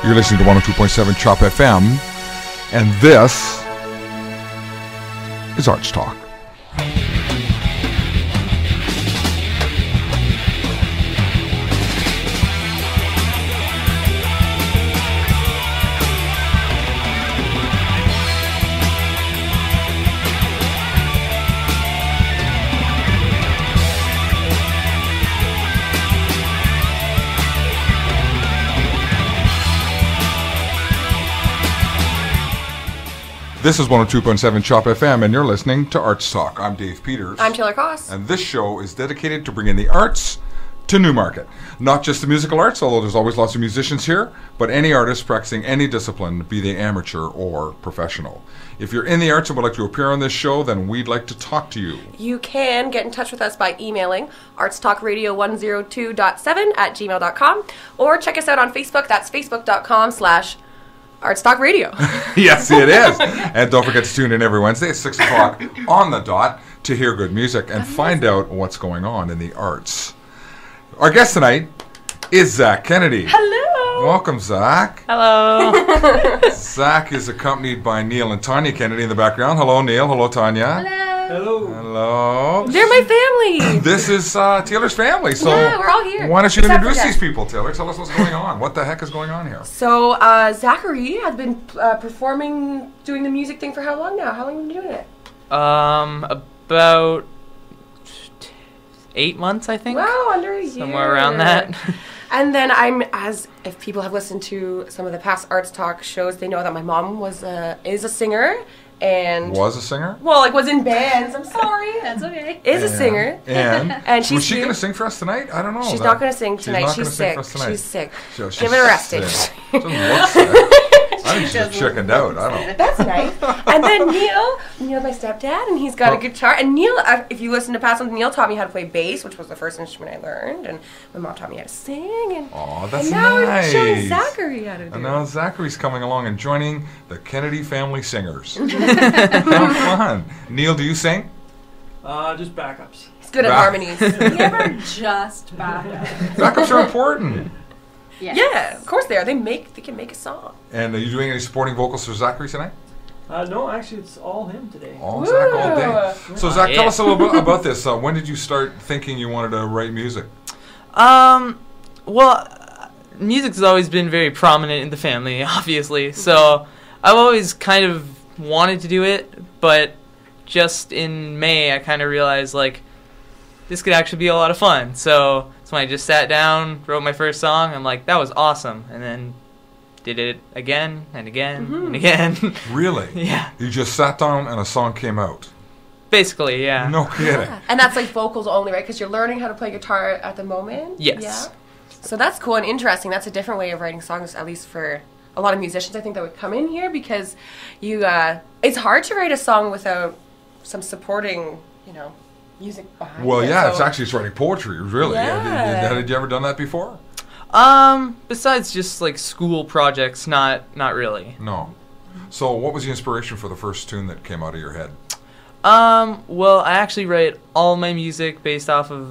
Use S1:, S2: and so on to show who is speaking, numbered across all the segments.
S1: You're listening to 102.7 Chop FM, and this is ArtsTalk. This is 102.7 Chop FM, and you're listening to ArtsTalk. I'm Dave Peters.
S2: I'm Taylor Koss.
S1: And this show is dedicated to bringing the arts to Newmarket. Not just the musical arts, although there's always lots of musicians here, but any artist practicing any discipline, be they amateur or professional. If you're in the arts and would like to appear on this show, then we'd like to talk to you.
S2: You can get in touch with us by emailing artstalkradio102.7@gmail.com, or check us out on Facebook. That's facebook.com/ArtsTalk Radio.
S1: Yes, it is. And don't forget to tune in every Wednesday at 6 o'clock on the dot to hear good music and find out what's going on in the arts. Our guest tonight is Zach Kennedy.
S2: Hello.
S1: Welcome, Zach.
S3: Hello.
S1: Zach is accompanied by Neil and Tanya Kennedy in the background. Hello, Neil. Hello, Tanya.
S3: Hello.
S1: Hello.
S2: They're my family.
S1: This is Taylor's family. So
S2: yeah, we're all here.
S1: Why don't you
S2: Except for
S1: introduce
S2: Jack.
S1: these people, Taylor? Tell us what's going on. What the heck is going on here?
S2: So, Zachary has been performing, doing the music thing for how long now? How long have you been doing it?
S3: About 8 months, I think.
S2: Wow, under a year.
S3: Somewhere around that.
S2: And then if people have listened to some of the past Arts Talk shows, they know that my mom is a singer. And
S1: Was a singer?
S2: well, was in bands. I'm sorry.
S4: That's okay.
S2: Is a singer.
S1: And
S2: And she's
S1: was she going to sing for us tonight? I don't know.
S2: She's not going to sing tonight.
S1: Not
S2: She's
S1: gonna sing
S2: sick.
S1: for us tonight.
S2: She's sick.
S1: So she's
S2: Give it a rest.
S1: sick.
S2: Dave.
S1: Doesn't look sick. I think she's just chickened out. I don't know.
S2: That's nice. And then Neil's my stepdad, and he's got a guitar. And Neil, if you listen to past ones, Neil taught me how to play bass, which was the first instrument I learned. And my mom taught me how to sing. And,
S1: Oh, that's
S2: and now
S1: nice.
S2: we're showing Zachary how to do
S1: And
S2: it.
S1: now Zachary's coming along and joining the Kennedy family singers. How fun. Neil, do you sing?
S3: Just backups.
S2: He's good at harmonies.
S4: Never just back up.
S1: Backups are important.
S4: Yes.
S2: Yeah, of course they are. They can make a song.
S1: And are you doing any supporting vocals for Zachary tonight?
S3: No, actually, it's all him today.
S1: All Zach all day. So Zach, tell
S3: Yeah.
S1: us a little bit about this. When did you start thinking you wanted to write music?
S3: Well, music's always been very prominent in the family, obviously. So I've always kind of wanted to do it, but just in May, I kind of realized, this could actually be a lot of fun. So that's when I just sat down, wrote my first song. I'm like, that was awesome. And then did it again and again and again.
S1: Really?
S3: Yeah.
S1: You just sat down and a song came out?
S3: Basically, yeah.
S1: No kidding.
S2: Yeah. And that's vocals only, right? Because you're learning how to play guitar at the moment.
S3: Yes.
S2: Yeah. So that's cool and interesting. That's a different way of writing songs, at least for a lot of musicians, I think, that would come in here, because it's hard to write a song without some supporting, music behind
S1: Well,
S2: it.
S1: yeah,
S2: So-
S1: it's writing poetry, really.
S2: Yeah.
S1: Had you ever done that before?
S3: Besides just school projects, not really.
S1: No. So what was the inspiration for the first tune that came out of your head?
S3: Well, I actually write all my music based off of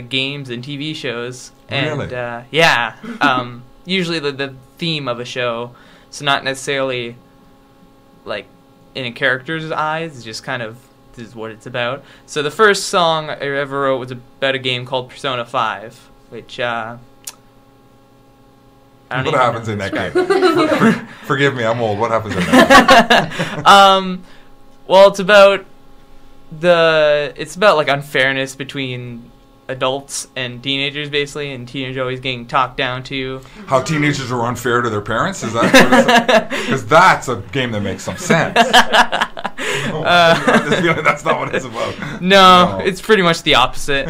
S3: games and TV shows. And
S1: Really?
S3: yeah. Usually the theme of a show, so not necessarily in a character's eyes, it's just kind of this is what it's about. So the first song I ever wrote was about a game called Persona 5, which I don't
S1: What
S3: even
S1: happens
S3: know
S1: in
S3: how
S1: that
S3: to
S1: game?
S3: describe
S1: Forgive me, I'm old. What happens in that
S3: it. Well, it's about unfairness between adults and teenagers, basically, and teenagers always getting talked down to.
S1: How teenagers are unfair to their parents? Is that because that's a game that makes some sense? I just feel like that's not what it's about.
S3: No, it's pretty much the opposite.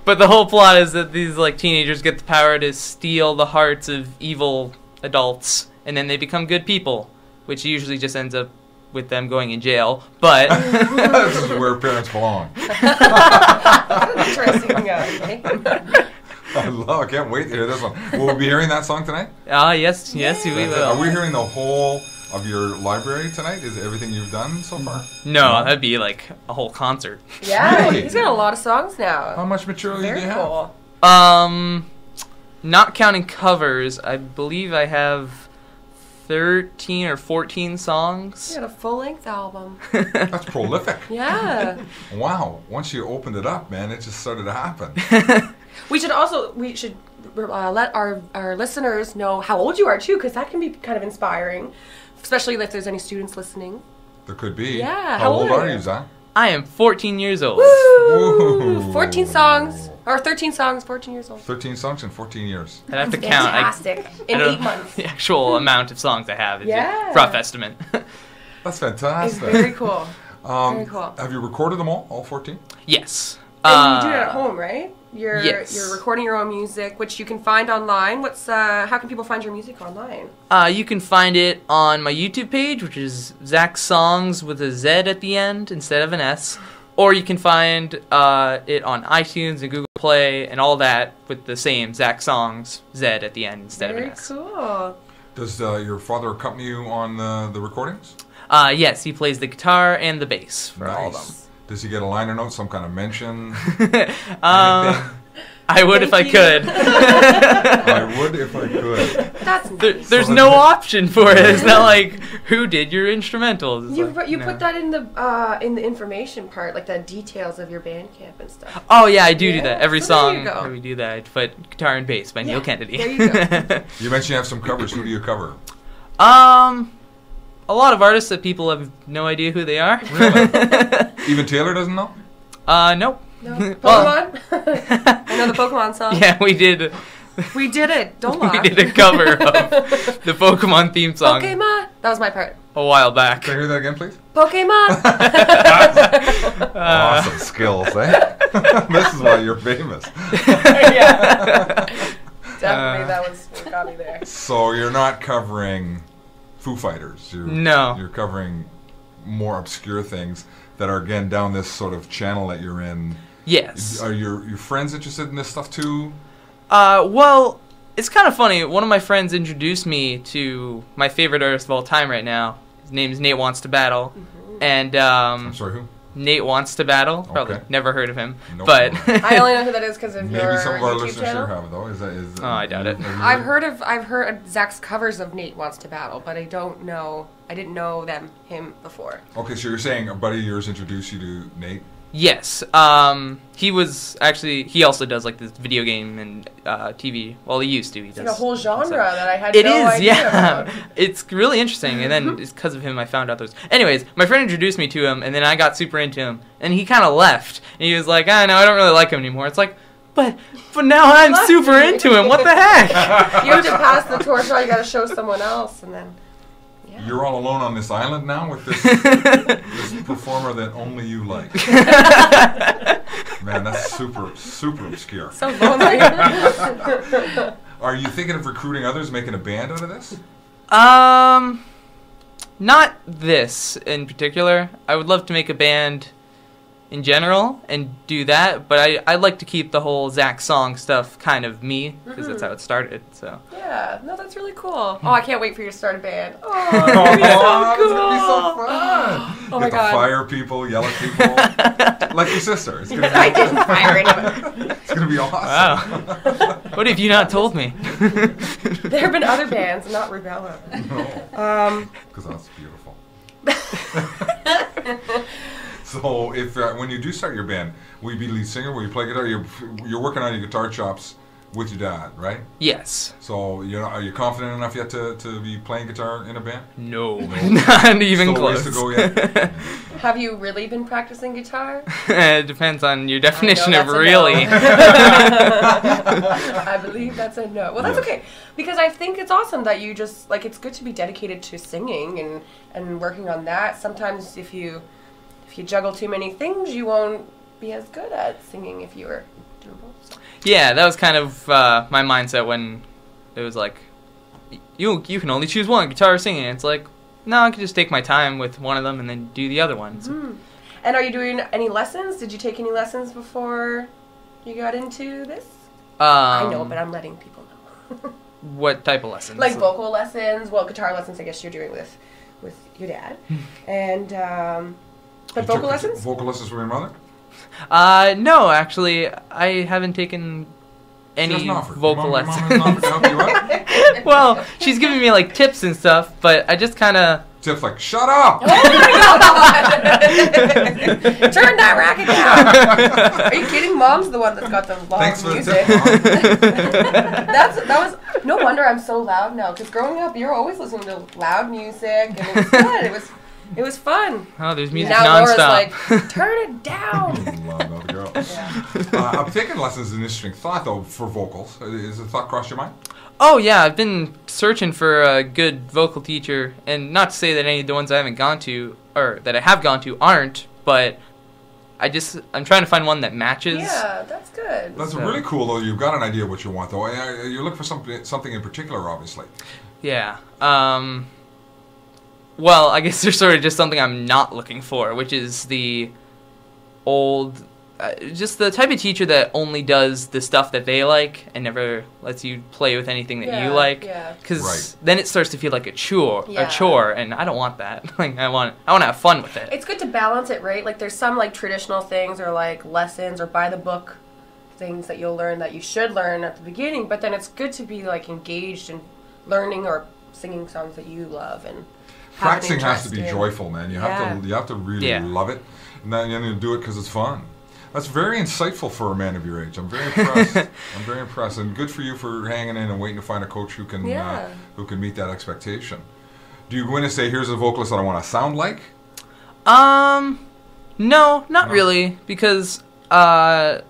S3: But the whole plot is that these teenagers get the power to steal the hearts of evil adults, and then they become good people, which usually just ends up with them going in jail. But
S1: this is where parents belong.
S2: Interesting.
S1: I can't wait to hear this one. Will we be hearing that song tonight?
S3: Yes, we will.
S1: Are we hearing the whole of your library tonight? Is it everything you've done so far?
S3: No, that'd be a whole concert.
S2: Yeah,
S1: Really?
S2: he's got a lot of songs now.
S1: How much material do
S2: Very
S1: you have?
S2: cool.
S3: not counting covers, I believe I have 13 or 14 songs.
S2: You got a full-length album.
S1: That's prolific.
S2: Yeah.
S1: Wow. Once you opened it up, man, it just started to happen.
S2: We should let our listeners know how old you are, too, because that can be kind of inspiring, especially if there's any students listening.
S1: There could be.
S2: Yeah.
S1: How old are you, Zach?
S3: I am 14 years old.
S2: Woo! 14 songs, or 13 songs, 14 years old.
S1: 13 songs in 14 years.
S3: I'd have to count.
S2: Fantastic. In
S3: I don't
S2: 8 months.
S3: The actual amount of songs I have. It's
S2: Yeah.
S3: a rough estimate.
S1: That's
S2: It's
S1: fantastic.
S2: very cool. Very cool.
S1: Have you recorded them all 14?
S3: Yes.
S2: And you do it at home, right?
S3: Yes.
S2: You're recording your own music, which you can find online. How can people find your music online?
S3: You can find it on my YouTube page, which is ZachSongz with a Z at the end instead of an S. Or you can find it on iTunes and Google Play and all that with the same ZachSongz Z at the end instead of an S.
S2: Very cool.
S1: Does your father accompany you on the recordings?
S3: Yes, he plays the guitar and the bass for all of them.
S1: Does he get a liner note, some kind of mention?
S3: I would if I could.
S1: I would if I could.
S2: That's nice.
S3: There's no option for it. It's not like, who did your instrumentals? It's
S2: You
S3: like,
S2: put that in the information part, like the details of your Bandcamp and stuff.
S3: Oh yeah, I do
S2: Yeah,
S3: that. Every
S2: so there
S3: song
S2: you go.
S3: we do that. I put Guitar and Bass by Neil Kennedy.
S2: There you go.
S1: You mentioned you have some covers. Who do you cover?
S3: A lot of artists that people have no idea who they are.
S1: Really? Even Taylor doesn't know?
S3: Nope.
S2: No.
S3: Well-
S2: Pokemon? I know the Pokemon song.
S3: Yeah, we did.
S2: We did it. Don't lie.
S3: We did a cover of the Pokemon theme song
S2: Pokemon. That was my part.
S3: a while back.
S1: Can I hear that again, please?
S2: Pokemon.
S1: Awesome skills, eh? This is why you're famous.
S2: Yeah. Definitely, that was what got me there.
S1: So you're not covering Foo Fighters.
S3: No.
S1: You're covering more obscure things that are, again, down this sort of channel that you're in.
S3: Yes.
S1: Are your friends interested in this stuff too?
S3: Well, it's kind of funny. One of my friends introduced me to my favorite artist of all time right now. His name is Nate Wants to Battle.
S2: Mm-hmm.
S3: And
S1: I'm sorry, who?
S3: Nate Wants to Battle. Probably
S1: Okay.
S3: never heard of him.
S1: Nope.
S3: But
S2: I only know who that is because of
S1: Maybe
S2: your
S1: some of our
S2: YouTube
S1: listeners
S2: channel.
S1: here have it, though. Is
S3: Oh, I doubt it.
S2: I've heard Zach's covers of Nate Wants to Battle, but I didn't know him before.
S1: Okay, so you're saying a buddy of yours introduced you to Nate?
S3: yes. He also does like this video game and TV. Well, he used to. He
S2: It's
S3: does.
S2: like a whole genre
S3: so-
S2: that I had
S3: It
S2: no
S3: is,
S2: idea
S3: yeah.
S2: about.
S3: It's really interesting, and then it's because of him I found out those. Anyways, my friend introduced me to him, and then I got super into him, and he kind of left. And he was like, no, I don't really like him anymore. It's like, but now I'm
S2: Left
S3: super
S2: me.
S3: into him. What the heck?
S2: You have to pass the torch on. You got to show someone else, and then. Yeah.
S1: You're all alone on this island now with this this performer that only you like. Man, that's super, super obscure.
S2: So lonely.
S1: Are you thinking of recruiting others, making a band out of this?
S3: Not this in particular. I would love to make a band in general and do that, but I like to keep the whole ZachSongz stuff kind of me, because that's how it started. So
S2: Yeah, no, that's really cool. Oh, I can't wait for you to start a band. Oh,
S1: Oh,
S2: it's gonna be so
S1: it's
S2: cool.
S1: gonna be so fun!
S2: Oh
S1: Get
S2: my
S1: to
S2: God.
S1: fire people, yell at people, like your sister. It's gonna be,
S2: I didn't fire anyone.
S1: it's gonna be awesome.
S3: wow. What have you not told me?
S2: There have been other bands, not Rubella.
S1: No, because that's beautiful. So, if when you do start your band, will you be lead singer? Will you play guitar? You're working on your guitar chops with your dad, right?
S3: Yes.
S1: So, are you confident enough yet to be playing guitar in a band?
S3: No. Not even
S1: Still ways
S3: close.
S1: to go yet.
S2: Have you really been practicing guitar?
S3: It depends on your definition of
S2: that's a no.
S3: really.
S2: I believe that's a no. Well, that's
S1: Yes.
S2: okay. Because I think it's awesome that you just, like, it's good to be dedicated to singing and working on that. Sometimes if you juggle too many things, you won't be as good at singing if you were doing both. So.
S3: Yeah, that was kind of my mindset when it was like, you can only choose one, guitar or singing. It's like, no, I could just take my time with one of them and then do the other one. So,
S2: And are you doing any lessons? Did you take any lessons before you got into this? I know, but I'm letting people know.
S3: What type of lessons?
S2: Like vocal lessons, well, guitar lessons I guess you're doing with your dad. And, but
S1: You
S2: vocal
S1: took
S2: lessons?
S1: Vocal lessons from your mother?
S3: No, actually, I haven't taken any
S1: Your
S3: vocal
S1: mom
S3: lesson.
S1: has offered to help you out?
S3: Well, she's giving me like tips and stuff, but I just kind of.
S1: Tips like, shut up!
S2: Oh my god! Turn that racket down! Are you kidding? Mom's the one that's got the loud
S1: Thanks for the
S2: music.
S1: tip, Mom.
S2: that was no wonder I'm so loud now. Because growing up, you're always listening to loud music, and it was good. It was fun.
S3: Oh, there's music
S2: Now Laura's
S3: nonstop.
S2: like, turn it down.
S1: Love that girl.
S2: Yeah.
S1: I'm taking lessons is an interesting thought, though, for vocals. Has the thought crossed your mind?
S3: Oh yeah, I've been searching for a good vocal teacher, and not to say that any of the ones I haven't gone to, or that I have gone to, aren't, but I'm trying to find one that matches.
S2: Yeah, that's good.
S1: That's really cool, though. You've got an idea what you want, though. You're looking for something in particular, obviously.
S3: Yeah. Well, I guess there's sort of just something I'm not looking for, which is the old, just the type of teacher that only does the stuff that they like and never lets you play with anything that you like.
S2: Yeah.
S3: Because then it starts to feel like a chore,
S2: Yeah.
S3: and I don't want that. Like I want to have fun with it.
S2: It's good to balance it, right? Like there's some like traditional things or like lessons or by the book things that you'll learn that you should learn at the beginning, but then it's good to be like engaged in learning or singing songs that you love and have an
S1: Practicing has to be
S2: interest in.
S1: joyful, man. You have to really
S3: Yeah.
S1: love it, and then you do it because it's fun. That's very insightful for a man of your age. I'm very impressed. I'm very impressed, and good for you for hanging in and waiting to find a coach who can meet that expectation. Do you go in and say, "Here's a vocalist that I want to sound like"?
S3: No, not really, because I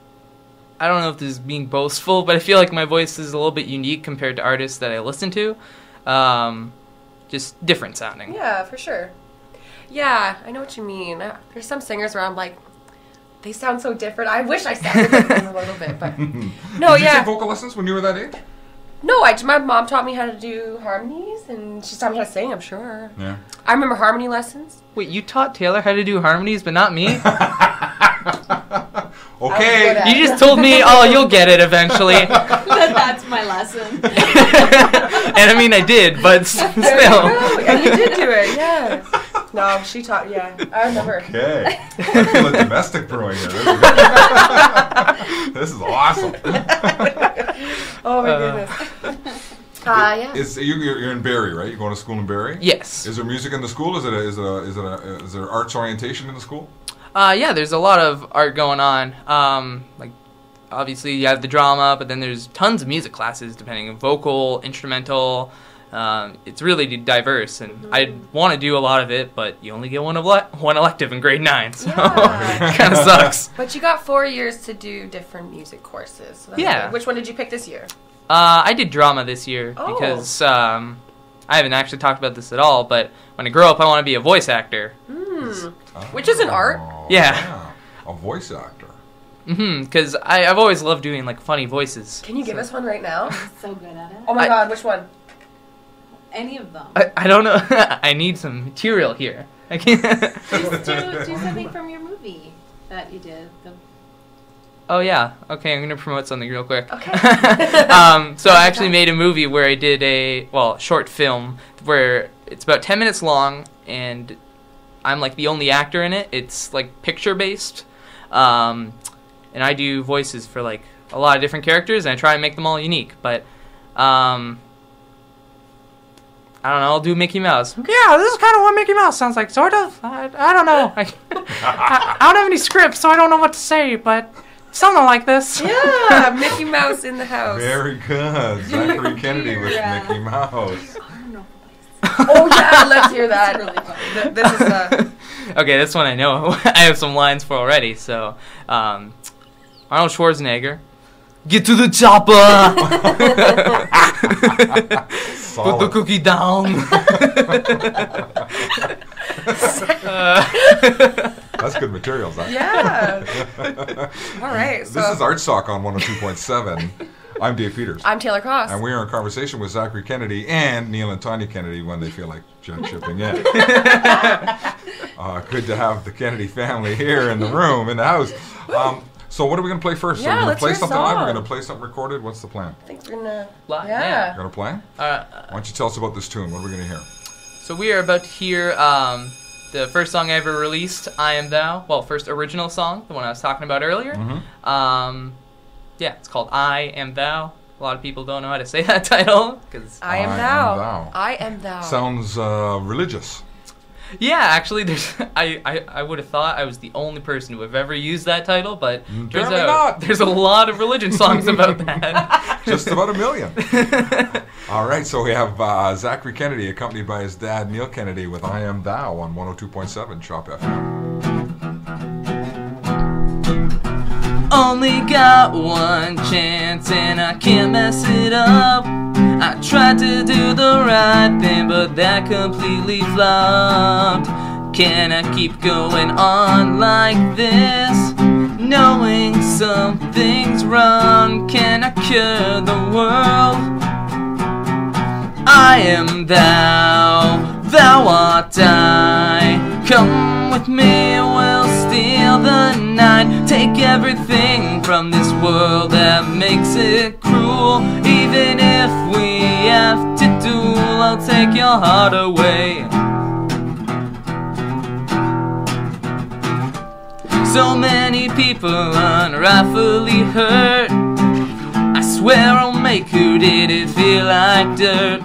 S3: don't know if this is being boastful, but I feel like my voice is a little bit unique compared to artists that I listen to. Just different sounding.
S2: Yeah, for sure. Yeah, I know what you mean. There's some singers where I'm like, they sound so different. I wish I sounded like them a little bit, but no,
S1: Did you
S2: yeah.
S1: take vocal lessons when you were that age?
S2: No, my mom taught me how to do harmonies, and she taught me how to sing, I'm sure.
S1: Yeah.
S2: I remember harmony lessons.
S3: Wait, you taught Taylor how to do harmonies, but not me?
S1: Okay.
S2: good
S3: You just told me, oh, you'll get it eventually. And
S4: That's my lesson.
S3: I mean, I did, but still.
S2: There you go. And you did do it, yeah. No, she taught, yeah. I remember.
S1: Okay. I feel a domestic brewing here. This is awesome.
S2: Oh my goodness. Yeah.
S1: You're in Barrie, right? You're going to school in Barrie?
S3: Yes.
S1: Is there music in the school? Is there arts orientation in the school?
S3: Yeah, there's a lot of art going on. Like, obviously, you have the drama, but then there's tons of music classes, depending on vocal, instrumental. It's really diverse, and I want to do a lot of it, but you only get one elective in grade 9, so
S2: Yeah.
S3: it kind of sucks.
S2: But you got 4 years to do different music courses. So that's
S3: Yeah.
S2: good. Which one did you pick this year?
S3: I did drama this year
S2: Oh.
S3: because I haven't actually talked about this at all, but when I grow up, I want to be a voice actor.
S2: Which is an art.
S1: Oh,
S3: Yeah.
S1: A voice actor.
S3: Because I've always loved doing, like, funny voices.
S2: Can you give us one right now?
S4: So good at it.
S2: Oh my god, which one?
S4: Any of them.
S3: I don't know. I need some material here. I can't.
S4: Just do something from your movie that you did.
S3: Oh, yeah. Okay, I'm going to promote something real quick.
S2: Okay.
S3: So I actually made a movie where I did short film where it's about 10 minutes long, and I'm, like, the only actor in it. It's, like, picture-based. And I do voices for, like, a lot of different characters, and I try and make them all unique. But, I don't know, I'll do Mickey Mouse. Yeah, this is kind of what Mickey Mouse sounds like, sort of. I don't know. I don't have any scripts, so I don't know what to say, but something like this.
S2: Yeah, Mickey Mouse in the house.
S1: Very good. Zachary Kennedy with
S4: Yeah.
S1: Mickey Mouse.
S2: Oh yeah, let's hear that.
S4: It's really fun.
S2: This is
S3: Okay, this one I know. I have some lines for already. So, Arnold Schwarzenegger. Get to the chopper! Put the cookie down.
S1: That's good material, Zach.
S2: yeah. All right. So
S1: This is ArtsTalk on 102.7. I'm Dave Peters.
S2: I'm Taylor Cross.
S1: And we are in conversation with Zachary Kennedy and Neil and Tanya Kennedy when they feel like chipping in. Good to have the Kennedy family here in the room, in the house. So what are we going to play first?
S2: Yeah,
S1: Are we going
S2: let's
S1: to play
S2: hear a
S1: something live? We're
S2: song.
S1: going to play something recorded? What's the plan?
S2: I think we're gonna.
S3: Live,
S2: Yeah.
S1: Going to play? Why don't you tell us about this tune? What are we going to hear?
S3: So we are about to hear the first song I ever released, I Am Thou. Well, first original song, the one I was talking about earlier. Yeah, it's called I Am Thou. A lot of people don't know how to say that title.
S2: I am thou. I am thou.
S1: Sounds religious.
S3: Yeah, actually, I would have thought I was the only person who have ever used that title, but there's a lot of religion songs about that.
S1: Just about 1 million. All right, so we have Zachary Kennedy accompanied by his dad, Neil Kennedy, with I Am Thou on 102.7 Chop FM.
S3: Only got one chance and I can't mess it up. I tried to do the right thing, but that completely flopped. Can I keep going on like this, knowing something's wrong? Can I cure the world? I am thou, thou art I. Come with me, we'll steal the night. Take everything from this world that makes it cruel. Even if we have to duel, I'll take your heart away. So many people unrightfully hurt. I swear I'll make who did it feel like dirt.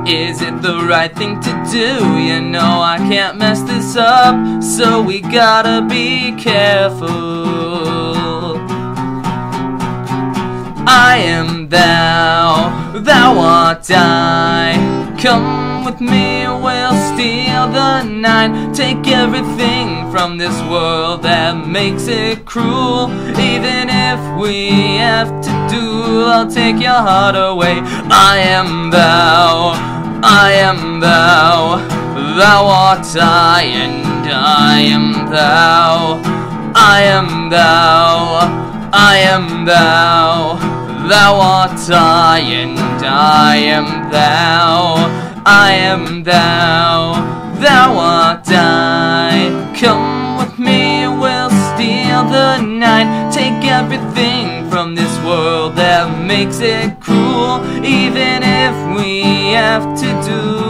S3: Is it the right thing to do? You know I can't mess this up, so we gotta be careful. I am thou, thou art I. Come with me, we'll steal the night. Take everything from this world that makes it cruel. Even if we have to duel, I'll take your heart away. I am thou, I am thou, thou art I, and I am thou. I am thou, I am thou, thou art I, and I am thou. I am thou, thou art I. Come with me, we'll steal the night. Take everything from this world that makes it cruel. Even if we have to do.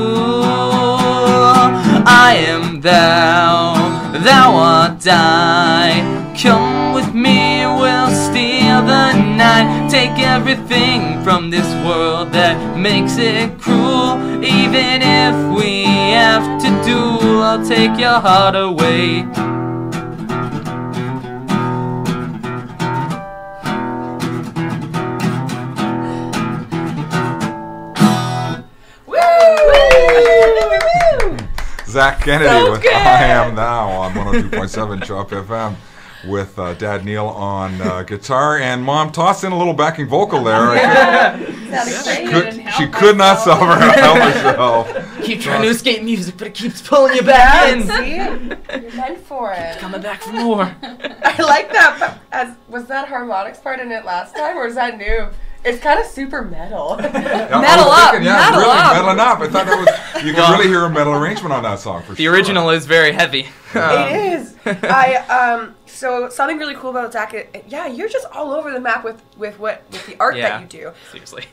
S3: I am thou, thou art I. Come with me, we'll steal the night. Take everything from this world that makes it cruel. Even if we have to duel, I'll take your heart away.
S1: Zach Kennedy with I Am Thou on 102.7 Chop FM with Dad Neil on guitar and Mom tossed in a little backing vocal there. She could not help herself.
S3: Keep trying to escape music, but it keeps pulling you back in.
S2: See? You're meant for it.
S3: Coming back for more.
S2: I like that. Was that harmonics part in it last time, or is that new? It's kind of super metal.
S1: Yeah,
S2: metal up.
S1: Thinking,
S2: metal
S1: really
S2: up.
S1: Metalling up. I thought that was, you could really hear a metal arrangement on that song for sure.
S3: The original is very heavy.
S2: It is. So something really cool about Zach, you're just all over the map with the art that you do.
S3: Seriously.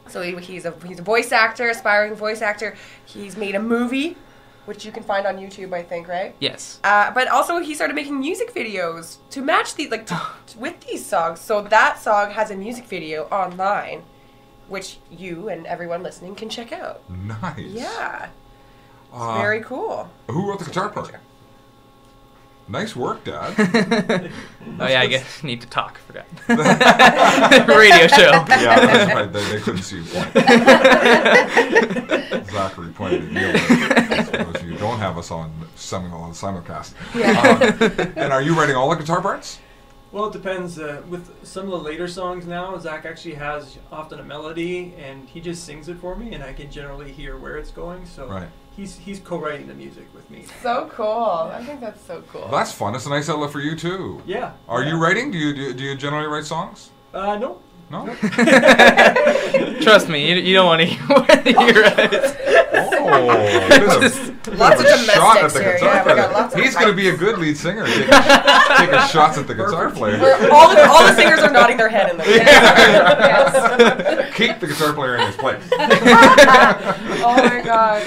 S2: So he's a voice actor, aspiring voice actor. He's made a movie, which you can find on YouTube, I think, right?
S3: Yes.
S2: But also he started making music videos to match these, with these songs. So that song has a music video online, which you and everyone listening can check out.
S1: Nice.
S2: Yeah. It's very cool.
S1: Who wrote the guitar part? Nice work, Dad.
S3: Oh yeah, I guess need to talk. Forgot. Radio show.
S1: Yeah, that's right. They couldn't see you point. Zachary pointed at Neil. So you don't have us on simulcast.
S2: Yeah.
S1: And are you writing all the guitar parts?
S5: Well, it depends. With some of the later songs now, Zach actually has often a melody, and he just sings it for me, and I can generally hear where it's going. So
S1: right.
S5: He's co-writing the music with me.
S2: So cool. I think that's so cool.
S1: That's fun. It's a nice outlet for you too.
S5: Yeah.
S1: Are you writing? Do you generally write songs?
S5: No.
S1: No?
S3: Trust me, you don't want to hear what you write.
S2: Lots of domestics here. Yeah, we got
S1: player.
S2: lots of
S1: He's going to be a good lead singer, taking shots at the guitar player.
S2: All the singers are nodding their head in the yes.
S1: Keep the guitar player in his place.
S2: Oh my god.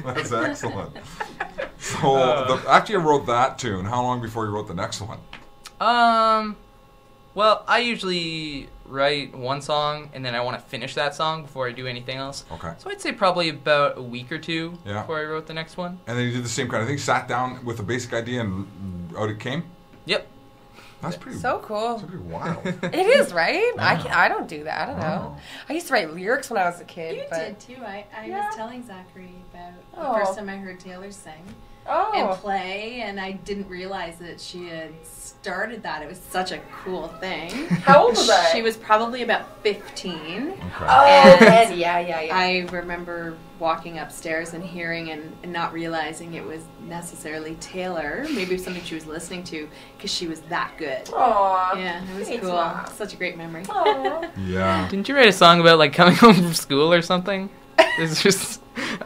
S1: That's excellent. So after you wrote that tune, how long before you wrote the next one?
S3: Well, I usually write one song, and then I want to finish that song before I do anything else.
S1: Okay.
S3: So I'd say probably about a week or two
S1: Yeah.
S3: before I wrote the next one.
S1: And then you did the same kind of thing, sat down with a basic idea and out it came?
S3: Yep.
S1: That's pretty
S2: So cool.
S1: That's pretty wild.
S2: It is, right?
S1: Yeah.
S2: I don't do that. I don't know.
S1: Wow.
S2: I used to write lyrics when I was a kid.
S4: You
S2: but
S4: did too. I
S2: Yeah.
S4: was telling Zachary about
S2: Oh.
S4: the first time I heard Taylor sing
S2: Oh.
S4: and play, and I didn't realize that she had started that. It was such a cool thing.
S2: How old was I?
S4: She was probably about 15.
S1: Okay.
S2: Oh,
S4: And
S2: and yeah.
S4: I remember walking upstairs and hearing and not realizing it was necessarily Taylor. Maybe it was something she was listening to because she was that good.
S2: Aww.
S4: Yeah, it was
S2: Thanks,
S4: cool.
S2: Mom.
S4: Such a great memory.
S2: Aww.
S1: Yeah.
S3: Didn't you write a song about like coming home from school or something? It's just,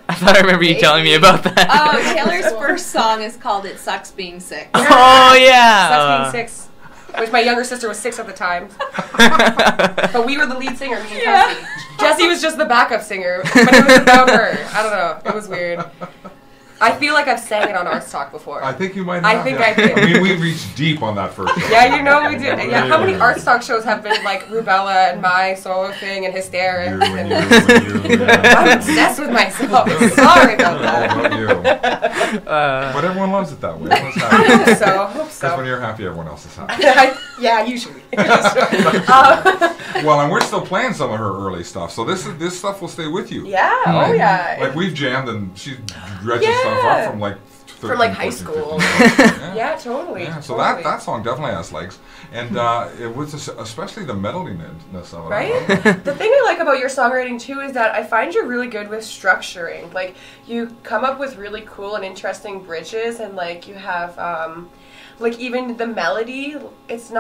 S3: I thought I remember you telling me about that.
S4: Oh, Taylor's first song is called "It Sucks Being Sick."
S3: Oh yeah.
S2: Sucks being 6. Which my younger sister was 6 at the time. But we were the lead singer, me and Kelsey. Jessie was just the backup singer, but it was about her. I don't know. It was weird. I feel like I've sang it on ArtsTalk before.
S1: I think you might
S2: I
S1: have.
S2: think
S1: yeah.
S2: I did.
S1: I mean, we reached deep on that first show.
S2: Yeah, you know we did. Yeah, how many
S1: Yeah.
S2: ArtsTalk shows have been like Rubella and my solo thing and Hysterics?
S1: You
S2: And
S1: and you.
S2: I'm obsessed with myself. Sorry about
S1: All
S2: that.
S1: about you. But everyone loves it that way. Everyone's
S2: I
S1: happy.
S2: hope so. Hope
S1: Because
S2: so.
S1: when you're happy, everyone else is happy.
S2: Yeah, usually.
S1: Well, and we're still playing some of her early stuff, so this stuff will stay with you.
S2: Yeah. Oh
S1: Right?
S2: yeah.
S1: Like we've jammed and she dredges stuff up from like 13,
S2: From, like, high
S1: 14,
S2: school.
S1: 15.
S2: Yeah, totally.
S1: Yeah, so
S2: totally.
S1: that song definitely has legs, and it was especially the meloliness of it.
S2: Right? The thing I like about your songwriting too is that I find you're really good with structuring. Like you come up with really cool and interesting bridges, and like you have like even the melody, it's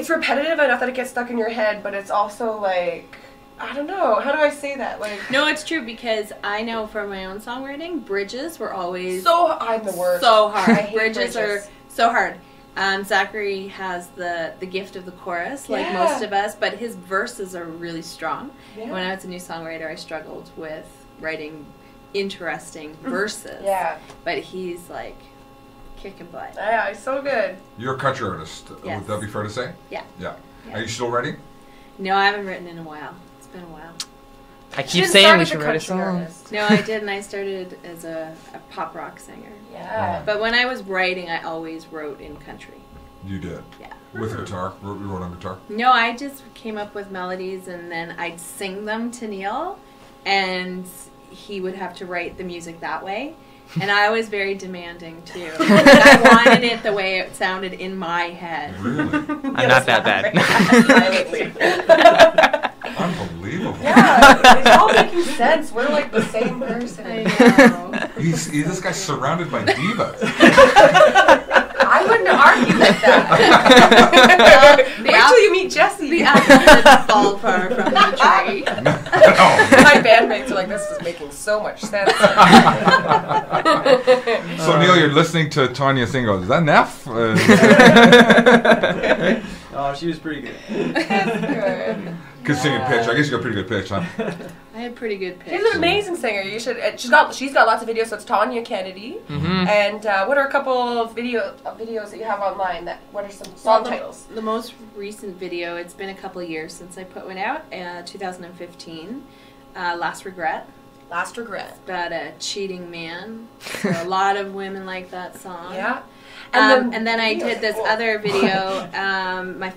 S2: repetitive enough that it gets stuck in your head, but it's also like, I don't know, how do I say that? Like
S4: No, it's true because I know from my own songwriting, bridges were always
S2: I'm the worst.
S4: so hard.
S2: I hate
S4: Bridges are so hard. Zachary has the gift of the chorus, like
S2: Yeah.
S4: most of us, but his verses are really strong.
S2: Yeah.
S4: When I was a new songwriter, I struggled with writing interesting verses.
S2: Yeah.
S4: But he's like kicking butt.
S2: Yeah, it's so good.
S1: You're a country artist.
S4: Yes.
S1: Would that be fair to say?
S4: Yeah.
S1: Yeah.
S4: Yeah.
S1: Are you still writing?
S4: No, I haven't written in a while. It's been a while.
S3: I
S2: She
S3: keep
S2: didn't
S3: saying
S2: start
S3: we
S2: as
S3: should
S2: a
S3: write a
S2: country
S3: song.
S2: artist.
S4: No, I didn't. I started as a pop rock singer.
S2: Yeah.
S4: But when I was writing, I always wrote in country.
S1: You did.
S4: Yeah.
S1: With guitar? You wrote on guitar?
S4: No, I just came up with melodies and then I'd sing them to Neil, and he would have to write the music that way. And I was very demanding too. I wanted it the way it sounded in my head.
S1: Really?
S3: I'm not that bad.
S1: Unbelievable.
S2: Yeah, it's all making sense. We're like the same person.
S4: I know.
S1: This guy's surrounded by divas.
S2: I wouldn't argue with that. Wait till you meet Jessie.
S4: The apple didn't fall far from the tree.
S2: My bandmates are like, this is making so much sense.
S1: So Neil, you're listening to Tanya sing. Is that Neff?
S5: Oh, she was pretty good.
S2: Good.
S1: Good singing pitch. I guess you got pretty good pitch, huh?
S4: I had pretty good pitch.
S2: She's an amazing singer. You should. She's got lots of videos. So it's Tanya Kennedy.
S3: Mm-hmm.
S2: And what are a couple of videos that you have online? What are some song titles?
S4: The most recent video, it's been a couple of years since I put one out, 2015, Last Regret.
S2: Last Regret.
S4: About a cheating man. So a lot of women like that song.
S2: Yeah.
S4: And then I did this other video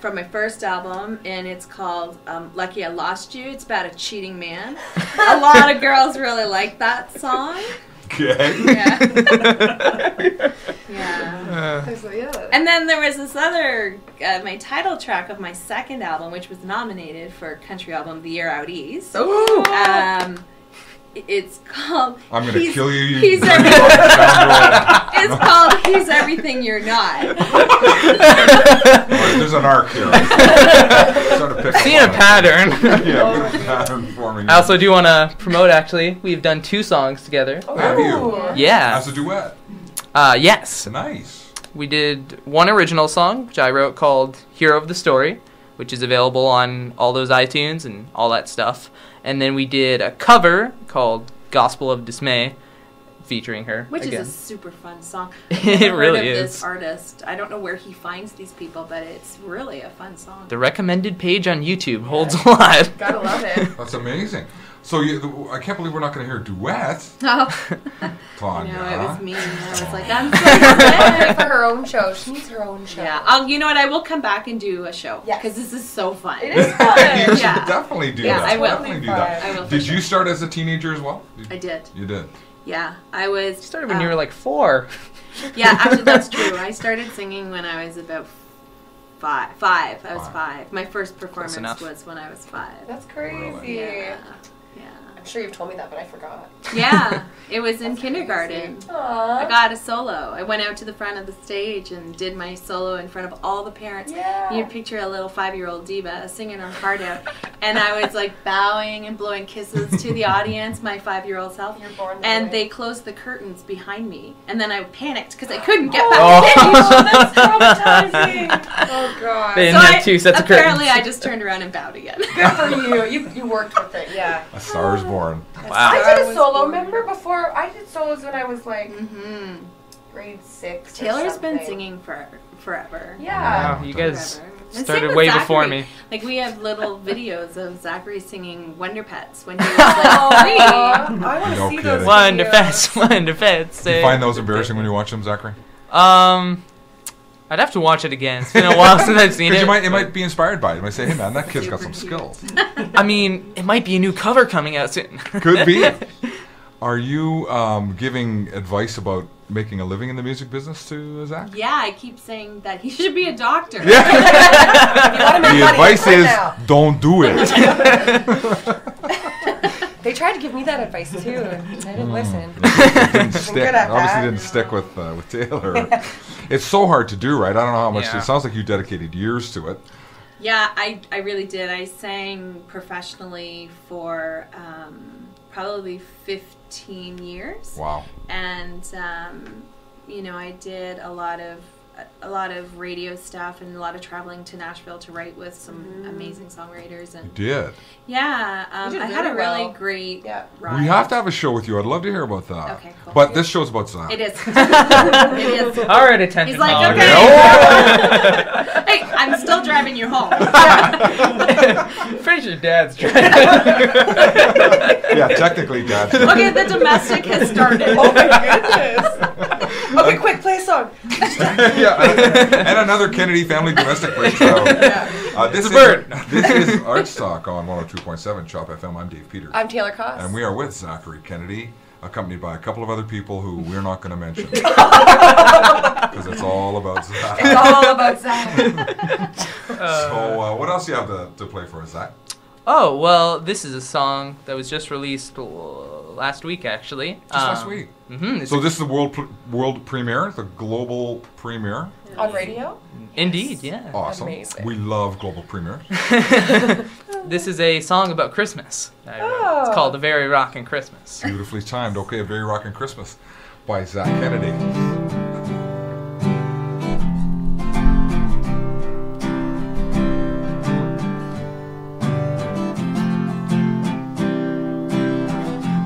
S4: from my first album, and it's called Lucky I Lost You. It's about a cheating man. A lot of girls really like that song.
S1: Okay.
S4: Yeah. Yeah. And then there was this other, my title track of my second album, which was nominated for Country Album of the Year Out East.
S2: Ooh.
S4: It's called
S1: I'm going to kill you. You
S4: He's
S1: scoundrel.
S4: It's called He's Everything You're Not.
S1: Right, there's an arc here. Sort of pick up
S3: Seeing a
S1: on it.
S3: pattern.
S1: Yeah, a pattern forming.
S3: I also do want to promote, actually. We've done 2 songs together.
S1: Have you?
S2: Ooh.
S3: Yeah.
S1: As a duet.
S3: Yes.
S1: Nice.
S3: We did one original song, which I wrote called Hero of the Story, which is available on all those iTunes and all that stuff. And then we did a cover called Gospel of Dismay, featuring her
S4: Which
S3: again.
S4: is a super fun song.
S3: It
S4: I've never
S3: really
S4: heard of
S3: is.
S4: This artist. I don't know where he finds these people, but it's really a fun song.
S3: The recommended page on YouTube holds a lot.
S2: Gotta love it.
S1: That's amazing. So I can't believe we're not going to hear a duet,
S4: Oh,
S1: Tanya.
S4: no, it was me. I was like, I'm so upset.
S2: For her own show. She needs her own show.
S4: Yeah. You know what? I will come back and do a show
S2: Yes.
S4: because this is so fun.
S2: It is fun.
S1: You should
S4: Yeah.
S1: definitely do
S4: Yeah,
S1: that.
S4: I will.
S1: Definitely do that.
S4: I will.
S1: Did you start as a teenager as well?
S4: I did.
S1: You did.
S4: Yeah, I was.
S3: Started when you were like 4.
S4: Yeah, actually, that's true. I started singing when I was about five. I was
S1: Five.
S4: 5. My first performance
S3: enough.
S4: was when I was 5.
S2: That's crazy.
S4: Yeah.
S2: I'm sure you've told me that, but I forgot.
S4: Yeah, it was in kindergarten. I
S2: Aww.
S4: got a solo. I went out to the front of the stage and did my solo in front of all the parents.
S2: Yeah.
S4: You picture a little 5-year-old diva singing her heart out. And I was like bowing and blowing kisses to the audience, my 5-year-old self.
S2: You're born that
S4: And
S2: way.
S4: they closed the curtains behind me. And then I panicked because I couldn't get back
S3: Oh.
S4: in.
S2: Oh, that's traumatizing. Oh, God.
S3: They didn't have 2 sets of
S4: apparently
S3: curtains.
S4: I just turned around and bowed again.
S2: Good for you. You worked with it, yeah.
S1: A Star is Born.
S3: Wow.
S2: I did a
S4: was
S2: solo,
S4: born.
S2: remember? Before, I did solos when I was like
S4: hmm
S2: grade 6 or
S4: Taylor's been
S2: something.
S4: singing forever.
S2: Yeah.
S3: Wow, you guys
S4: Forever. And same
S3: started
S4: with
S3: way
S4: Zachary.
S3: before me.
S4: Like we have little videos of Zachary singing Wonder Pets when he was like 3.
S2: Aw, I want to
S1: No
S2: see
S1: kidding.
S2: those
S3: Wonder
S2: videos.
S3: Pets, Wonder Pets.
S1: Do you find those embarrassing when you watch them, Zachary?
S3: I'd have to watch it again. It's been a while since I've seen
S1: Because
S3: it.
S1: it might be inspired by it. You might say, hey man, that kid's got some
S4: Super cute.
S1: skills.
S3: I mean, it might be a new cover coming out soon.
S1: Could be. Are you giving advice about making a living in the music business to Zach?
S4: Yeah, I keep saying that he should be a doctor.
S1: Yeah.
S2: You wanna make
S1: The
S2: money,
S1: advice
S2: right
S1: is
S2: now.
S1: don't do it.
S2: They tried to give me that advice too, and I didn't listen.
S1: It didn't stick.
S2: good at
S1: Obviously
S2: that.
S1: didn't stick with Taylor. It's so hard to do, right? I don't know how much.
S3: Yeah.
S1: It sounds like you dedicated years to it.
S4: Yeah, I really did. I sang professionally for probably 15 years.
S1: Wow.
S4: And I did a lot of radio stuff and a lot of traveling to Nashville to write with some amazing songwriters.
S1: You
S4: And
S1: did.
S4: yeah,
S2: You did
S4: I had a
S2: really
S4: really
S2: well.
S4: great
S2: Yeah.
S4: ride.
S1: We have to have a show with you. I'd love to hear about that.
S4: Okay, cool.
S1: But this show's about Zach.
S4: It is. It is.
S3: All right, attention.
S4: He's like,
S3: hog.
S4: okay. Hey, I'm still driving you home.
S3: Pretty sure Dad's trying.
S1: Yeah, technically, Dad.
S4: Okay, the domestic has started.
S2: Oh my goodness. Okay, quick, play a song.
S1: Yeah, and another Kennedy family domestic breakdown. This
S3: It's a bird.
S1: This is ArtsTalk on 102.7 Chop FM. I'm Dave Peters.
S2: I'm Taylor Koss.
S1: And we are with Zachary Kennedy, accompanied by a couple of other people who we're not going to mention. Because it's all about Zach.
S2: It's all about Zach.
S1: So, what else do you have to play for us, Zach?
S3: Oh, well, this is a song that was just released last week, actually.
S1: Just last week.
S3: Mm-hmm.
S1: So this is the world premiere, the global premiere.
S2: On radio?
S3: Indeed, yeah.
S1: Awesome.
S2: Amazing.
S1: We love global premieres.
S3: This is a song about Christmas.
S2: Oh.
S3: It's called A Very Rockin' Christmas.
S1: Beautifully timed. Okay, A Very Rockin' Christmas by Zach Kennedy.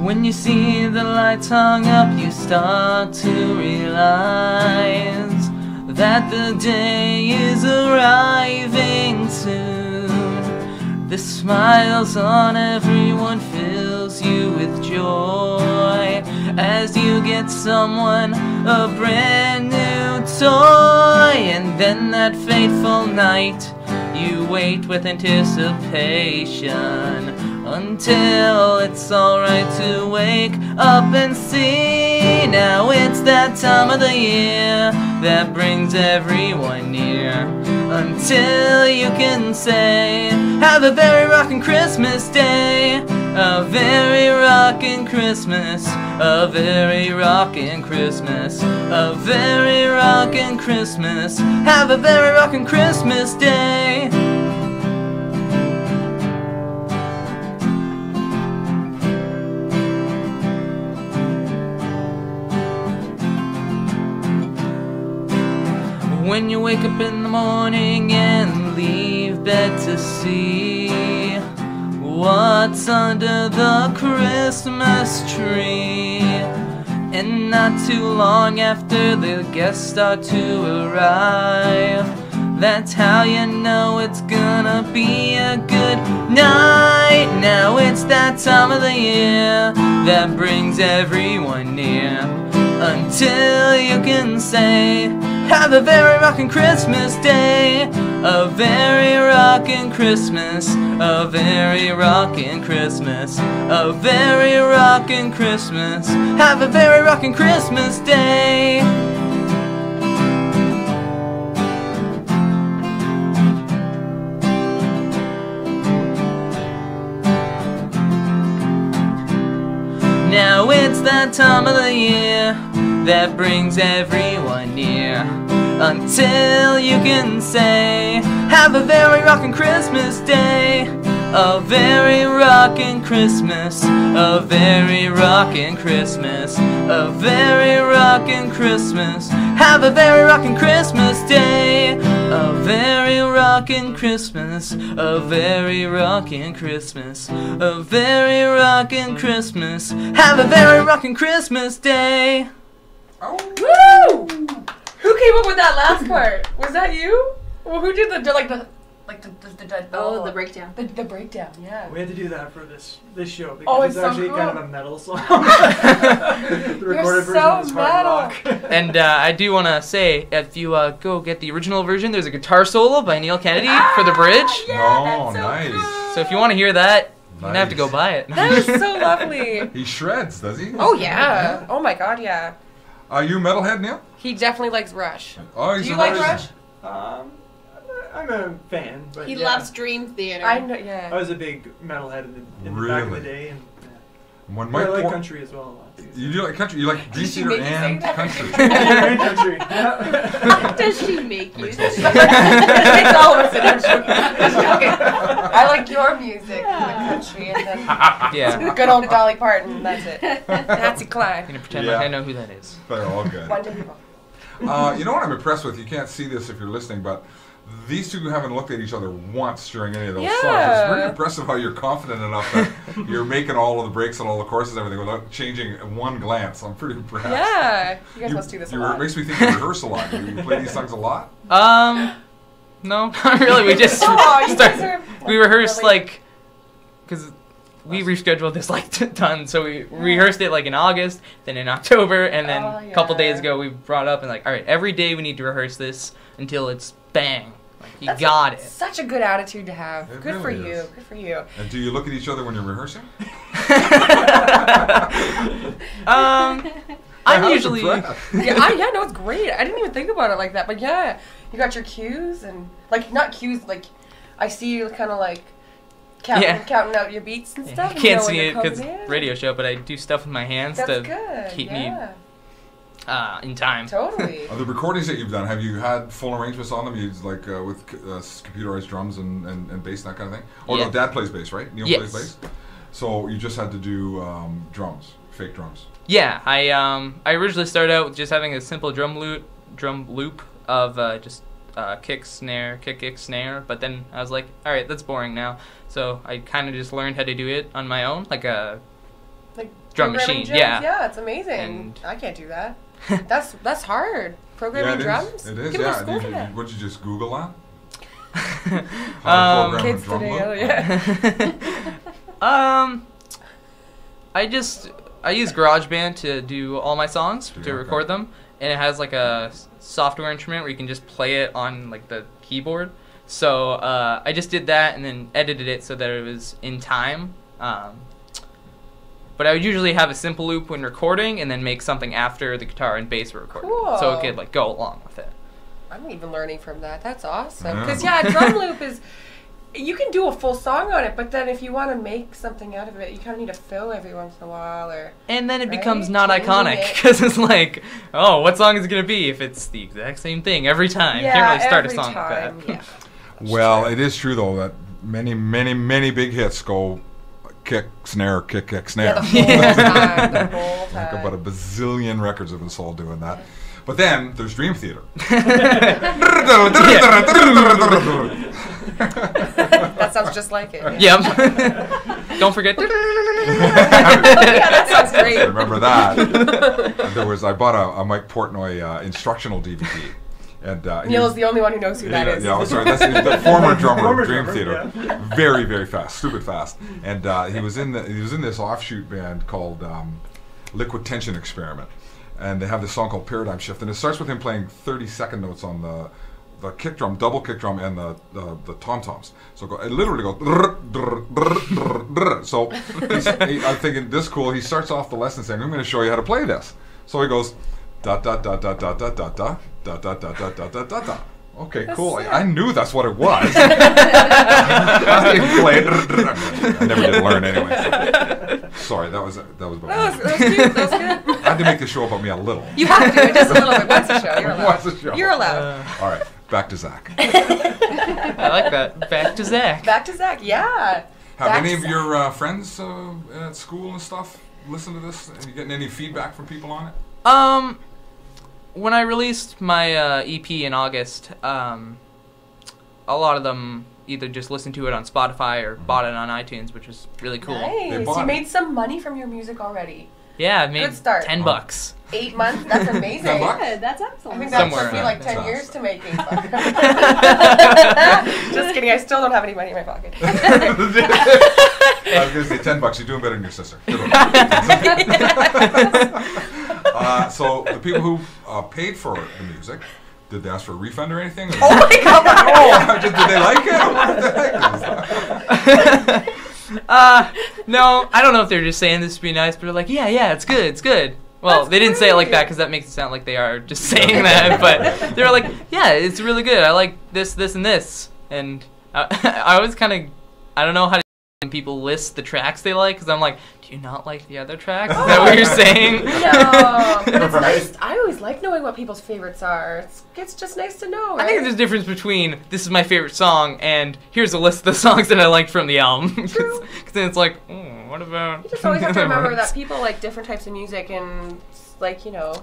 S3: When you see the lights hung up, you start to realize that the day is arriving soon. The smiles on everyone fills you with joy as you get someone a brand new toy. And then that fateful night, you wait with anticipation until it's alright to wake up and see. Now it's that time of the year that brings everyone near, until you can say, have a very rockin' Christmas day, a very rockin' Christmas, a very rockin' Christmas, a very rockin' Christmas, have a very rockin' Christmas day. When you wake up in the morning and leave bed to see what's under the Christmas tree, And not too long after the guests start to arrive, that's how you know it's gonna be a good night. Now it's that time of the year that brings everyone near, until you can say, have a very rockin' Christmas day. A very rockin' Christmas. A very rockin' Christmas. A very rockin' Christmas. Have a very rockin' Christmas day. Now it's that time of the year that brings everyone near, until you can say, have a very rockin' Christmas day. A very rockin' Christmas. A very rockin' Christmas. A very rockin' Christmas. Have a very rockin' Christmas day. A very rockin' Christmas. A very rockin' Christmas. A very rockin' Christmas. Have a very rockin' Christmas day.
S2: Woo! Who came up with that last part? Was that you? Well, who did the
S4: breakdown.
S2: The breakdown, yeah.
S5: We had to do that for this show because
S2: Oh,
S5: it's
S2: it's so
S5: actually
S2: cool.
S5: kind of a metal song. The recorded
S2: so
S5: version is hard
S2: metal.
S5: rock.
S3: And I do want to say, if you go get the original version, there's a guitar solo by Neil Kennedy for the bridge.
S1: Oh,
S2: that's so
S1: nice.
S2: cool.
S3: So if you want to hear that, you're going to have to go
S1: Nice.
S3: buy it.
S2: That was so lovely.
S1: He shreds, does he?
S2: Oh, yeah. Oh, my God, yeah.
S1: Are you a metalhead, Neil?
S2: He definitely likes Rush.
S1: Oh,
S2: Do
S1: he's
S2: you
S1: a
S2: like
S1: Rush.
S2: Rush?
S5: I'm a fan, but
S4: He
S5: yeah.
S4: loves Dream Theater.
S2: I know,
S5: I
S2: yeah.
S5: was a big metalhead in the back of the
S1: Really?
S5: day, and
S1: When
S5: I
S1: Mike
S5: like
S1: Por-
S5: country as well a lot too.
S1: You do like country? You like Dream
S2: she
S1: Theater
S2: make you say
S1: and
S2: that?
S1: country?
S5: Very country. Yeah.
S4: Does she make you?
S1: Makes no sense.
S2: It's all of us in okay. I like your music, the country, and then
S3: Yeah.
S2: good old Dolly Parton, that's it. Patsy
S3: I'm
S2: Cline.
S3: going to pretend
S1: Yeah.
S3: like I know who that is.
S1: They're all good.
S2: One day people.
S1: You know what I'm impressed with? You can't see this if you're listening, but these two haven't looked at each other once during any of those songs. It's
S2: Yeah.
S1: pretty impressive how you're confident enough that you're making all of the breaks and all the choruses and everything without changing one glance. I'm pretty impressed.
S2: Yeah. You guys must do this a lot.
S1: It makes me think you rehearse a lot. You play these songs a lot?
S3: No, not really. We just
S2: Oh, you guys are
S3: we rehearsed
S2: really-
S3: like, because we rescheduled this like ton, so we rehearsed it like in August, then in October, and then
S2: Oh,
S3: a couple
S2: yeah.
S3: days ago we brought up and like, all right, every day we need to rehearse this until it's bang. Like, you
S2: That's
S3: got it.
S2: Such a good attitude to have.
S1: It
S2: Good for
S1: really
S2: you.
S1: is.
S2: Good for you.
S1: And do you look at each other when you're rehearsing?
S3: I'm
S1: I was
S3: usually.
S1: impressed.
S2: Yeah, no, it's great. I didn't even think about it like that, but yeah, you got your cues and like not cues, like I see you kind of like counting out your beats and
S3: You
S2: stuff. and
S3: can't
S2: know when
S3: see
S2: they're
S3: it because
S2: coming in.
S3: radio show, but I do stuff with my hands
S2: That's
S3: to
S2: good.
S3: keep me
S2: yeah,
S3: in time.
S2: totally.
S1: The recordings that you've done, have you had full arrangements on them? You like with computerized drums and bass and that kind of thing? Oh
S3: Yeah.
S1: no, Dad plays bass, right? Neil
S3: Yes.
S1: plays bass. So you just had to do drums, fake drums.
S3: Yeah, I originally started out with just having a simple drum loop of just kick, snare, kick, snare. But then I was like, all right, that's boring now. So I kind of just learned how to do it on my own, like a
S2: Like
S3: drum
S2: programming
S3: machine,
S2: drums,
S3: yeah.
S2: Yeah, it's amazing.
S3: And-
S2: I can't do that. That's hard. Programming
S1: it
S2: drums.
S1: is. It is.
S2: People go to
S1: Yeah.
S2: school for that.
S1: Would you just Google that? How to program a
S2: Kids
S1: drum
S2: today,
S1: loop?
S2: oh yeah.
S3: I use GarageBand to do all my songs,
S1: Yeah,
S3: to
S1: okay.
S3: record them, and it has like a software instrument where you can just play it on like the keyboard. So I just did that and then edited it so that it was in time. But I would usually have a simple loop when recording and then make something after the guitar and bass were recorded, so it
S2: Cool.
S3: could like go along with it.
S2: I'm even learning from that. That's awesome.
S1: Yeah.
S2: Because yeah, drum loop is. You can do a full song on it, but then if you want to make something out of it, you kind of need to fill every once in a while, or
S3: And then it
S2: Right?
S3: becomes not
S2: Changing
S3: iconic
S2: it.
S3: because it's like, oh, what song is it gonna be if it's the exact same thing every time? You can't really start a
S2: every
S3: song
S2: time.
S3: like that.
S2: Yeah.
S1: Well, it is true though that many big hits go kick, snare, kick, snare.
S2: Yeah, the whole time. The whole
S1: Like
S2: time.
S1: about a bazillion records have been sold doing that. But then there's Dream Theater.
S2: That sounds just like it.
S3: Yep. Don't forget.
S2: Yeah, that sounds great.
S1: Remember that? I bought a Mike Portnoy instructional DVD. And
S2: Neil is the only one who knows who that is.
S1: Yeah, sorry, that's the former drummer
S5: Former
S1: of Dream
S5: drummer,
S1: Theater. Very, very fast, stupid fast. And he was in this offshoot band called Liquid Tension Experiment, and they have this song called Paradigm Shift, and it starts with him playing 30-second notes on the kick drum, double kick drum, and the tom toms. So it literally goes. So I'm thinking this cool. He starts off the lesson saying, "I'm going to show you how to play this." So he goes da da da da da da da da da da da da da da da da. Okay, cool. I knew that's what it was. I didn't play it. I never did learn anyway. So. Sorry, that was about me.
S2: That was cute. That was good.
S1: I had to make the show about me a little.
S2: You have to, just a little bit. Once a show, you're allowed.
S1: Once a show.
S2: You're allowed.
S1: All right, back to Zach.
S3: I like that. Back to Zach.
S2: Back to Zach, yeah.
S1: Have
S2: Back
S1: any
S2: to
S1: of
S2: Zach.
S1: your friends at school and stuff listen to this? Are you getting any feedback from people on it?
S3: When I released my EP in August, a lot of them either just listened to it on Spotify or bought it on iTunes, which was really cool.
S1: They
S2: Nice.
S1: bought
S2: You
S1: it.
S2: made some money from your music already.
S3: Yeah, I made
S2: Good start.
S3: $10.
S2: 8 months? That's amazing.
S1: 10 bucks?
S4: Good, that's
S2: I
S4: excellent.
S2: think that
S3: Somewhere
S2: took me
S3: around
S2: like 10
S1: there.
S2: years to make 8 bucks. Just kidding. I still don't have any money in my pocket.
S1: I was going to say $10. You're doing better than your sister. Good one. So the people who paid for the music, did they ask for a refund or anything? Or
S2: Oh my god!
S1: did they like it? Or what the heck is that?
S3: No, I don't know if they're just saying this to be nice, but they're like, yeah, it's good. Well,
S2: That's
S3: they didn't say it like
S2: great.
S3: that because that makes it sound like they are just saying that, but they were like, yeah, it's really good. I like this, and this. And I was kind of, I don't know how to when people list the tracks they like, because I'm like, do you not like the other tracks? Is that what you're saying?
S2: No, but it's nice. I always like knowing what people's favorites are. It's just nice to know, right?
S3: I think there's a difference between this is my favorite song and here's a list of the songs that I liked from the album.
S2: True.
S3: Because then it's like, what about?
S2: You just always have to
S3: the other
S2: remember
S3: ones?
S2: that people like different types of music, and like, you know,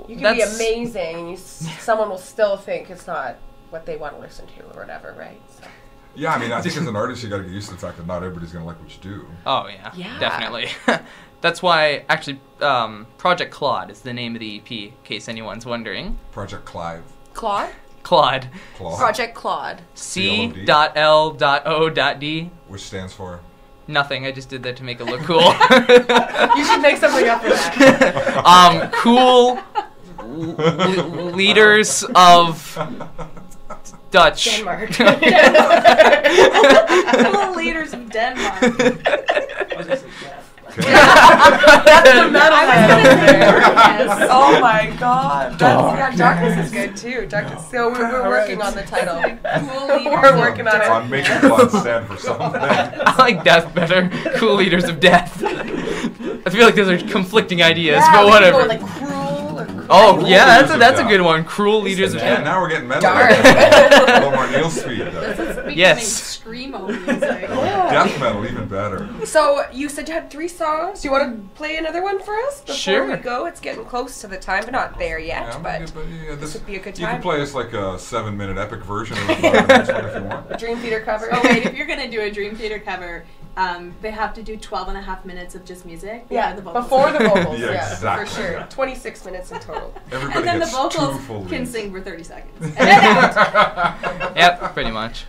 S2: you can
S3: That's-
S2: be amazing, and someone will still think it's not what they want to listen to or whatever, right? So.
S1: Yeah, I mean, I think as an artist, you got to get used to the fact that not everybody's going to like what you do.
S3: Oh yeah,
S2: Yeah.
S3: definitely. That's why actually Project Claude is the name of the EP, in case anyone's wondering.
S1: Project Clive.
S2: Claude?
S3: Claude.
S1: Claude,
S2: Project Claude.
S3: C.L.O.D.
S1: which stands for.
S3: Nothing. I just did that to make it look cool.
S2: You should make something up for that.
S3: Cool leaders of Dutch.
S2: Denmark.
S4: Cool leaders of Denmark.
S5: I was gonna say death.
S1: Okay.
S2: That's the metal
S4: I was
S2: man
S4: gonna
S2: over
S4: say
S2: there.
S4: darkness.
S2: Oh my god. Yeah, darkness is good too. Darkness. So we're working on the title.
S4: Cool leaders
S2: We're
S4: of
S2: working on it.
S1: On making Claude stand for something.
S3: I like death better. Cool leaders of death. I feel like those are conflicting ideas,
S2: Yeah,
S3: but
S2: we could go
S3: whatever.
S2: like cruel or
S3: Oh
S1: Cool
S3: yeah,
S1: leaders of
S3: that's a
S1: death.
S3: good one. Cruel leaders of
S1: Yeah,
S3: death.
S1: now we're getting metal.
S2: Dark.
S1: A little more Neil speed.
S4: This is becoming
S3: Yes.
S4: screamo music.
S1: Death metal, even better.
S2: So you said you had 3 songs. Do you want to play another one for us before
S3: Sure.
S2: we go? It's getting close to the time, but not there yet.
S1: Yeah,
S2: but
S1: yeah,
S2: this would be a good
S1: You
S2: time.
S1: can play us like a 7-minute epic version of the next one if you want.
S2: a Dream Theater cover.
S4: Oh wait, if you're gonna do a Dream Theater cover, they have to do 12.5 minutes of just music.
S2: Yeah,
S4: the vocals.
S2: before the vocals.
S1: Yeah,
S2: yeah,
S1: exactly.
S2: for sure. 26 minutes in total.
S1: Everybody
S4: And then the
S1: gets
S4: vocals
S1: 2 full
S4: can
S1: leads.
S4: sing for 30 seconds.
S3: Yep, pretty much.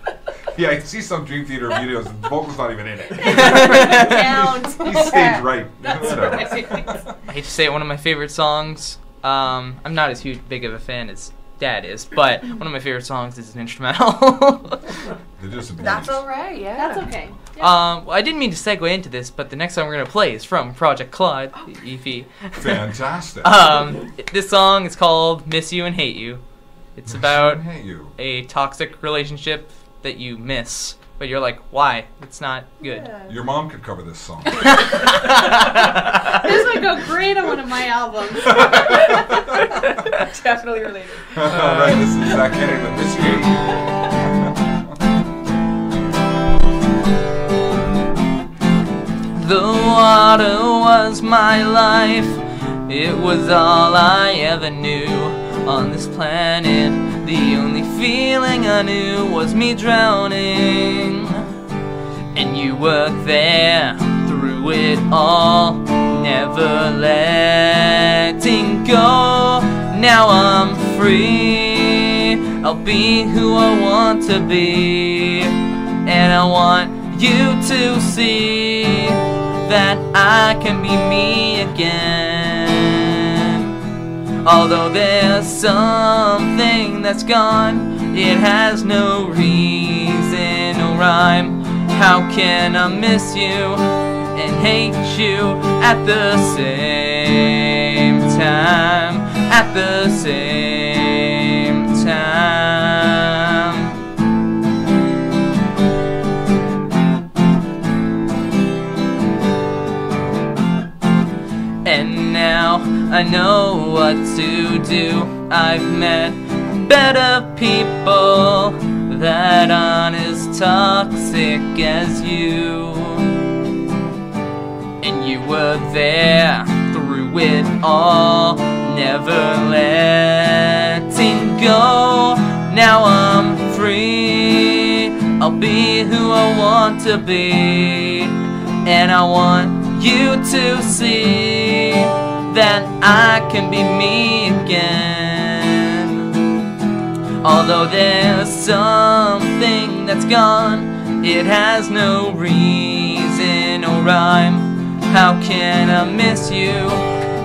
S1: Yeah, I see some Dream Theater videos, and the vocal's not even in it.
S4: Count.
S1: He's stage right.
S4: That's
S1: Whatever.
S4: right.
S3: I hate to say it, one of my favorite songs. I'm not as big of a fan as Dad is, but one of my favorite songs is an instrumental.
S1: They do some
S2: That's
S1: beauties.
S2: all right. Yeah.
S4: That's okay.
S3: Well, I didn't mean to segue into this, but the next song we're gonna play is from Project Claude, the EP.
S1: Fantastic.
S3: This song is called "Miss You and Hate You." It's about
S1: I hate you.
S3: a toxic relationship that you miss, but you're like, why? It's not good.
S2: Yeah.
S1: Your mom could cover this song.
S4: This would go great on one of my albums.
S2: Definitely related.
S1: All right, this is Zach Kennedy with Miss You Hate
S3: The water was my life. It was all I ever knew on this planet. The only feeling I knew was me drowning. And you were there through it it all, never letting go. Now I'm free, I'll be who I want to be, and I want you to see that I can be me again. Although there's something that's gone, it has no reason, no rhyme. How can I miss you and hate you at the same time? At the same time. And now I know what to do. I've met better people that aren't as toxic as you. And you were there through it all, never letting go. Now I'm free, I'll be who I want to be, and I want you to see that I can be me again. Although there's something that's gone, it has no reason or rhyme. How can I miss you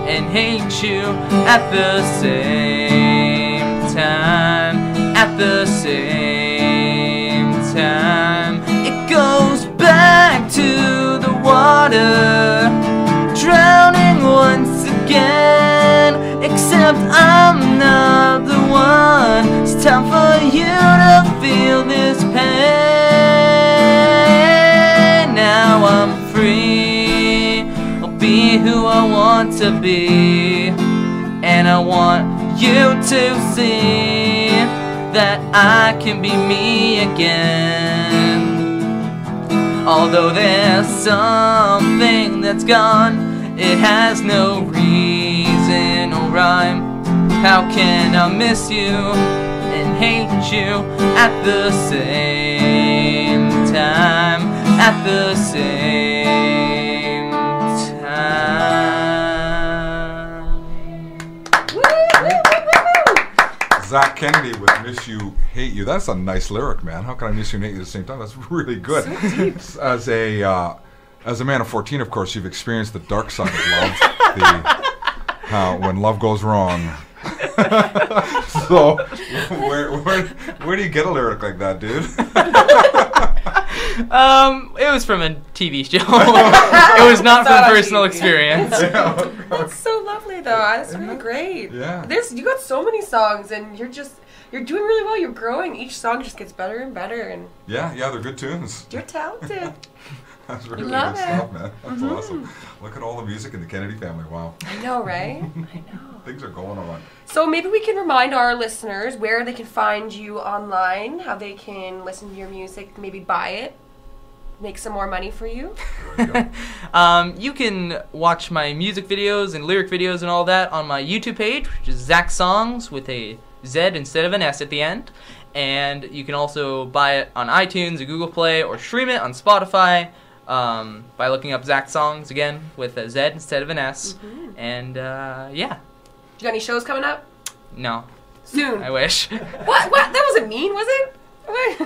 S3: and hate you at the same time? At the same time. It goes back to the water, drowning once again. Except I'm not the one. It's time for you to feel this pain. Now I'm free, I'll be who I want to be, and I want you to see that I can be me again. Although there's something that's gone, it has no reason or rhyme. How can I miss you and hate you at the same time? At the same time.
S1: Zach Kennedy with Miss You, Hate You. That's a nice lyric, man. How can I miss you and hate you at the same time? That's really good. So deep. As a man of 14, of course, you've experienced the dark side of love, when love goes wrong. So, where do you get a lyric like that, dude?
S3: It was from a TV show. It was not from personal experience.
S1: Yeah.
S2: That's so lovely, though. That's really great.
S1: Yeah.
S2: You got so many songs, and you're doing really well. You're growing. Each song just gets better and better, and
S1: Yeah, they're good tunes.
S2: you're talented.
S1: That's really
S2: Love
S1: good
S2: it.
S1: stuff, man. That's awesome. Look at all the music in the Kennedy family. Wow.
S2: I know, right? I know.
S1: Things are going on.
S2: So maybe we can remind our listeners where they can find you online, how they can listen to your music, maybe buy it, make some more money for you.
S1: There we go.
S3: You can watch my music videos and lyric videos and all that on my YouTube page, which is ZachSongz with a Z instead of an S at the end. And you can also buy it on iTunes or Google Play, or stream it on Spotify by looking up ZachSongz again with a Z instead of an S.
S2: Mm-hmm.
S3: And yeah,
S2: You got any shows coming up?
S3: no,
S2: Soon.
S3: I wish.
S2: What? That wasn't mean, was it? What?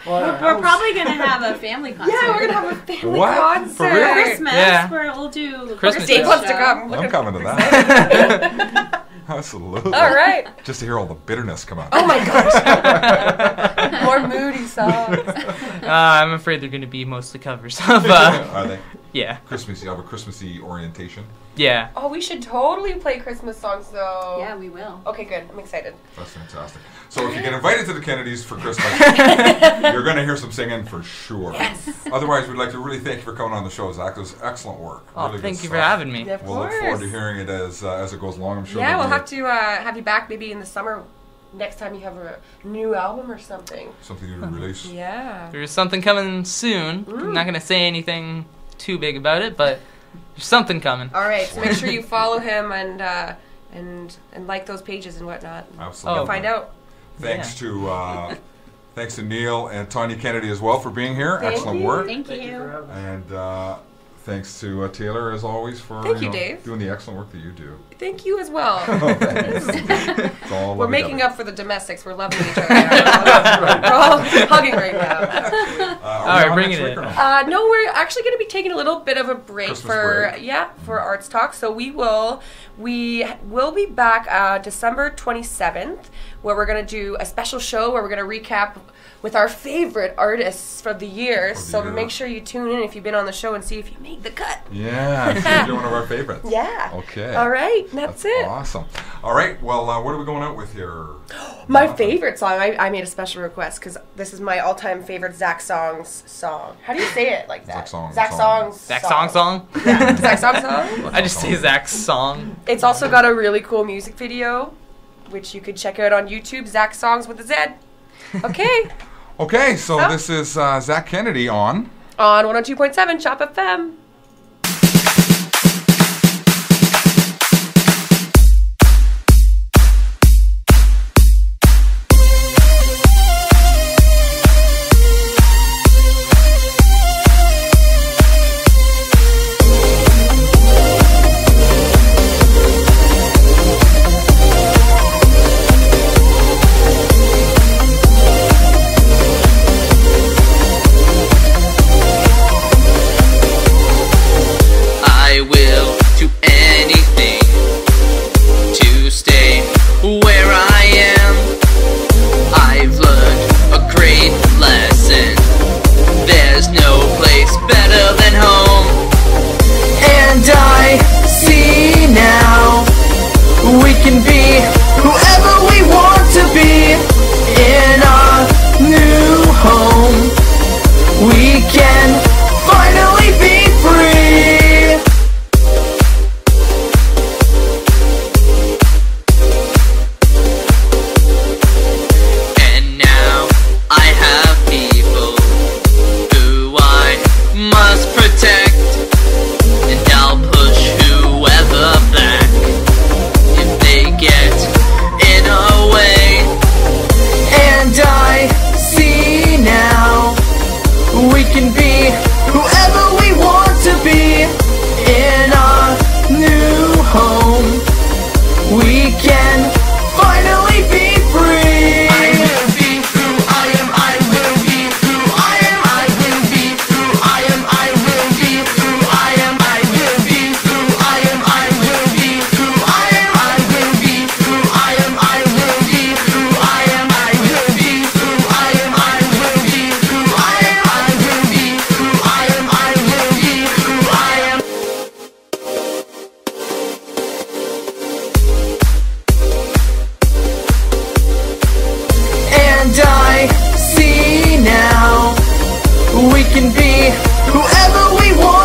S4: We're probably going to have a family concert.
S2: Yeah, we're gonna have a family
S1: What?
S2: concert.
S1: For real?
S4: Christmas,
S3: Yeah.
S4: where we'll do
S3: Christmas
S2: Dave
S3: show.
S2: wants to come.
S1: I'm coming to that. Absolutely.
S2: All right.
S1: Just to hear all the bitterness come out.
S2: Oh my gosh. More moody songs.
S3: I'm afraid they're going to be mostly covers of,
S1: Are they?
S3: yeah,
S1: Christmassy. Have a Christmassy orientation.
S3: yeah.
S2: Oh, we should totally play Christmas songs though.
S4: Yeah, we will.
S2: Okay, good. I'm excited.
S1: That's fantastic. So if you get invited to the Kennedys for Christmas, you're going to hear some singing for sure.
S2: Yes.
S1: Otherwise, we'd like to really thank you for coming on the show, Zach. It was excellent work.
S3: Oh,
S1: Really
S3: thank
S1: good
S3: you for
S1: stuff.
S3: having me.
S2: Of
S1: We'll look
S2: course.
S1: forward to hearing it as it goes along. I'm sure.
S2: Yeah, we'll
S1: there'll
S2: have to have you back maybe in the summer next time you have a new album or something.
S1: be something new to release.
S2: Yeah.
S3: There's something coming soon. I'm not going to say anything too big about it, but there's something coming.
S2: All right. So make sure you follow him and like those pages and whatnot.
S1: Absolutely.
S2: You'll find out.
S1: Thanks to Neil and Tanya Kennedy as well for being here.
S2: Thank
S1: Excellent
S2: you.
S1: work.
S4: Thank
S5: Thank you for
S4: you.
S5: having us.
S1: And Thanks to Taylor, as always, for
S2: Thank you, Dave.
S1: doing the excellent work that you do.
S2: Thank you as well.
S1: It's all
S2: We're making
S1: lovey-dovey.
S2: up for the domestics. We're loving each other. We're all hugging right now.
S1: All
S3: right, bring it in.
S2: No, we're actually going to be taking a little bit of a break
S1: Christmas
S2: for
S1: break.
S2: for ArtsTalk. So we will be back December 27th, where we're going to do a special show where we're going to recap with our favorite artists for the year. So make sure you tune in if you've been on the show and see if you made the cut.
S1: Yeah, you're one of our favorites.
S2: Yeah.
S1: Okay.
S2: All right, that's it.
S1: Awesome. All right, well, what are we going out with here?
S2: My favorite song, I made a special request because this is my all-time favorite ZachSongz song. How do you say it like that?
S1: ZachSongz
S2: ZachSongz
S3: ZachSongz song?
S2: Yeah, ZachSongz song.
S3: I just say Zach's song.
S2: It's also got a really cool music video, which you could check out on YouTube, ZachSongz with a Z. Okay.
S1: Okay, so this is Zach Kennedy on
S2: 102.7 Chop FM.
S6: We can be whoever we want.